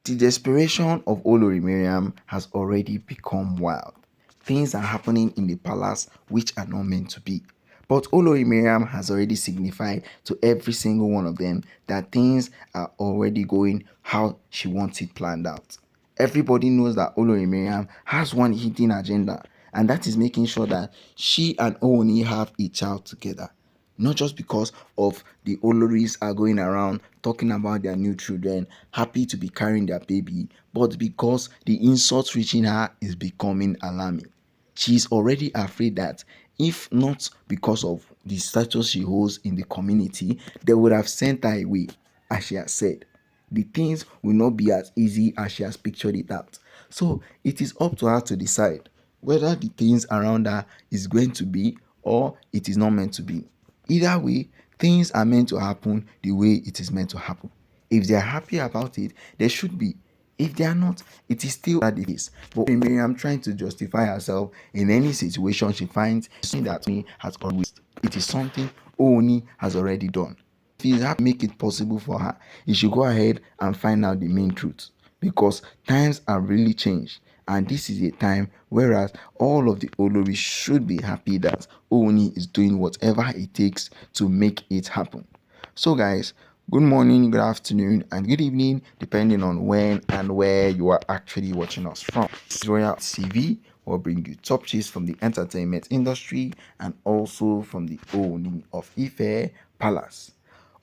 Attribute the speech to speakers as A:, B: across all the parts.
A: The desperation of Olori Mariam has already become wild. Things are happening in the palace which are not meant to be. But Olori Mariam has already signified to every single one of them that things are already going how she wants it planned out. Everybody knows that Olori Mariam has one hidden agenda, and that is making sure that she and Ooni have a child together. Not just because of the Oloris are going around talking about their new children, happy to be carrying their baby, but because the insult reaching her is becoming alarming. She is already afraid that if not because of the status she holds in the community, they would have sent her away, as she has said. The things will not be as easy as she has pictured it out. So it is up to her to decide whether the things around her is going to be or it is not meant to be. Either way, things are meant to happen the way it is meant to happen. If they are happy about it, they should be. If they are not, it is still that it is. But Miriam trying to justify herself in any situation she finds something that me has always. It is something Oni has already done. If he's happy to make it possible for her, he should go ahead and find out the main truth. Because times have really changed. And this is a time whereas all of the Olori should be happy that Oni is doing whatever it takes to make it happen. So guys, good morning, good afternoon, and good evening, depending on when and where you are actually watching us from. This is Royal TV will bring you top gist from the entertainment industry and also from the Ooni of Ife Palace.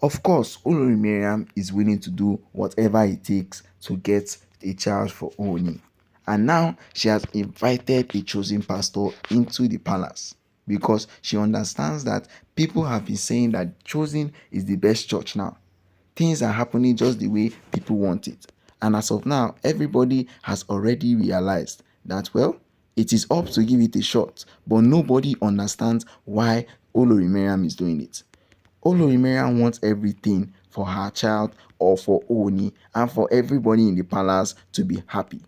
A: Of course, Olori Mariam is willing to do whatever it takes to get a child for Ooni. And now she has invited a chosen pastor into the palace because she understands that people have been saying that chosen is the best church now. Things are happening just the way people want it. And as of now, everybody has already realized that, well, it is up to give it a shot, but nobody understands why Olori Mariam is doing it. Olori Mariam wants everything for her child or for Oni and for everybody in the palace to be happy.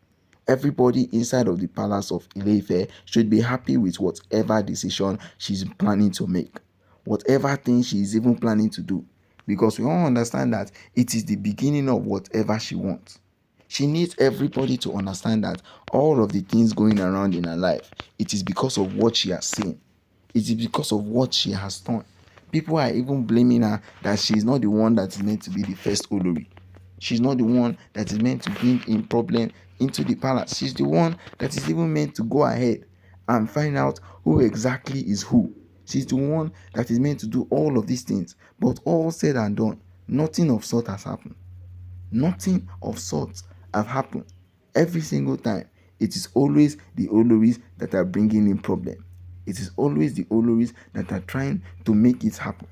A: Everybody inside of the palace of Ile-Ife should be happy with whatever decision she's planning to make, whatever thing she is even planning to do, because we all understand that it is the beginning of whatever she wants. She needs everybody to understand that all of the things going around in her life, it is because of what she has seen. It is because of what she has done. People are even blaming her that she is not the one that is meant to be the first Olori. She's not the one that is meant to bring in problem into the palace. She's the one that is even meant to go ahead and find out who exactly is who. She's the one that is meant to do all of these things. But all said and done, nothing of sort has happened. Nothing of sort have happened. Every single time, it is always the Oloris that are bringing in problem. It is always the Oloris that are trying to make it happen.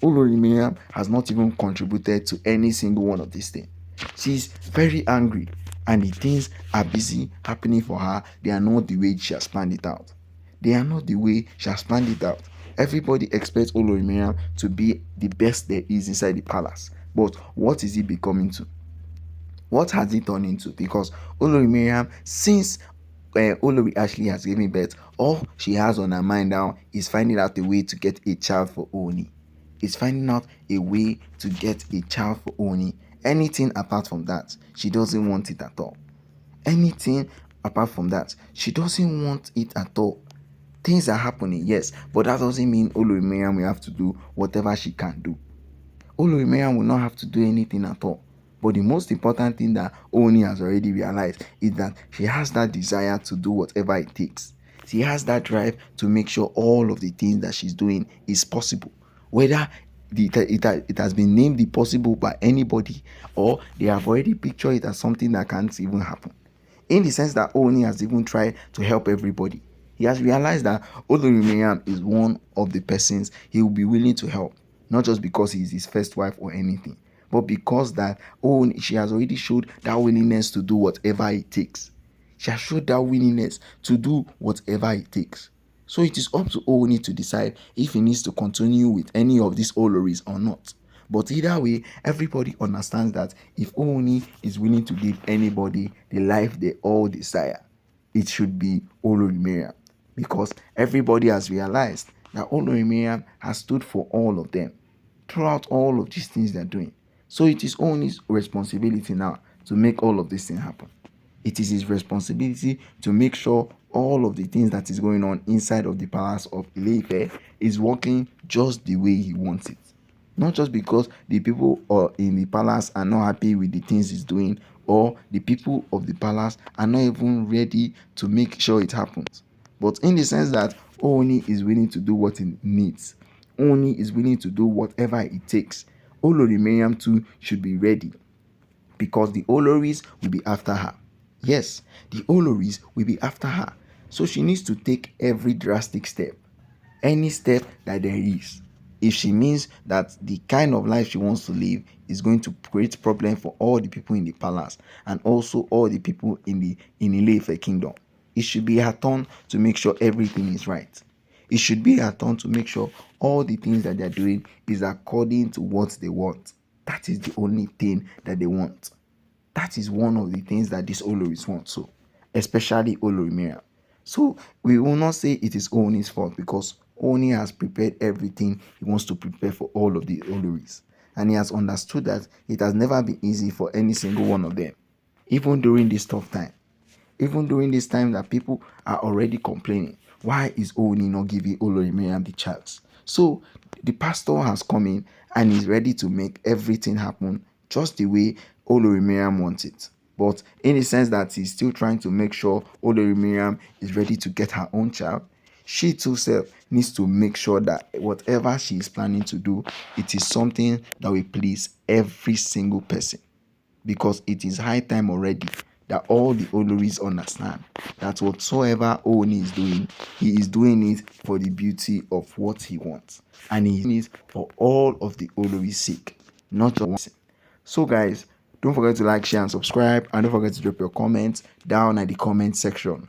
A: Olori Mariam has not even contributed to any single one of these things. She's very angry and the things are busy happening for her. They are not the way she has planned it out. They are not the way she has planned it out. Everybody expects Olori Mariam to be the best there is inside the palace. But what is it becoming to? What has it turned into? Because Olori Mariam, since Olori Ashley has given birth, all she has on her mind now is finding out a way to get a child for Oni. Is finding out a way to get a child for Oni. Anything apart from that, she doesn't want it at all. Anything apart from that, she doesn't want it at all. Things are happening, yes, but that doesn't mean Olori Mariam will have to do whatever she can do. Olori Mariam will not have to do anything at all. But the most important thing that Oni has already realized is that she has that desire to do whatever it takes. She has that drive to make sure all of the things that she's doing is possible. Whether it has been named impossible by anybody or they have already pictured it as something that can't even happen. In the sense that Oni has even tried to help everybody. He has realized that Olori Mariam is one of the persons he will be willing to help. Not just because he is his first wife or anything, but because that she has already showed that willingness to do whatever it takes. She has showed that willingness to do whatever it takes. So it is up to Oni to decide if he needs to continue with any of these Oloris or not. But either way, everybody understands that if Oni is willing to give anybody the life they all desire, it should be Olori Mariam. Because everybody has realized that Olori Mariam has stood for all of them throughout all of these things they're doing. So it is Oni's responsibility now to make all of this thing happen. It is his responsibility to make sure all of the things that is going on inside of the palace of Ile-Ife is working just the way he wants it. Not just because the people in the palace are not happy with the things he's doing, or the people of the palace are not even ready to make sure it happens, but in the sense that Ooni is willing to do what he needs. Ooni is willing to do whatever it takes. Olori Mariam too should be ready, because the Oloris will be after her. Yes, the Oloris will be after her. So she needs to take every drastic step, any step that there is. If she means that the kind of life she wants to live is going to create problem for all the people in the palace and also all the people in Ile-Ife kingdom, it should be her turn to make sure everything is right. It should be her turn to make sure all the things that they're doing is according to what they want. That is the only thing that they want. That is one of the things that these Oloris want, so especially Olori Mariam. So we will not say it is Ooni's fault, because Ooni has prepared everything he wants to prepare for all of the Oloris, and he has understood that it has never been easy for any single one of them, even during this tough time. Even during this time that people are already complaining, why is Ooni not giving Olori Mariam the chance? So the pastor has come in and is ready to make everything happen just the way Olori Mariam wants it. But in the sense that he's still trying to make sure Olori Mariam is ready to get her own child, she too self needs to make sure that whatever she is planning to do, it is something that will please every single person, because it is high time already that all the Oloris understand that whatsoever Ooni is doing, he is doing it for the beauty of what he wants, and he is doing it for all of the Oloris' sake, not just one. So guys, don't forget to like, share and subscribe, and don't forget to drop your comments down at the comment section.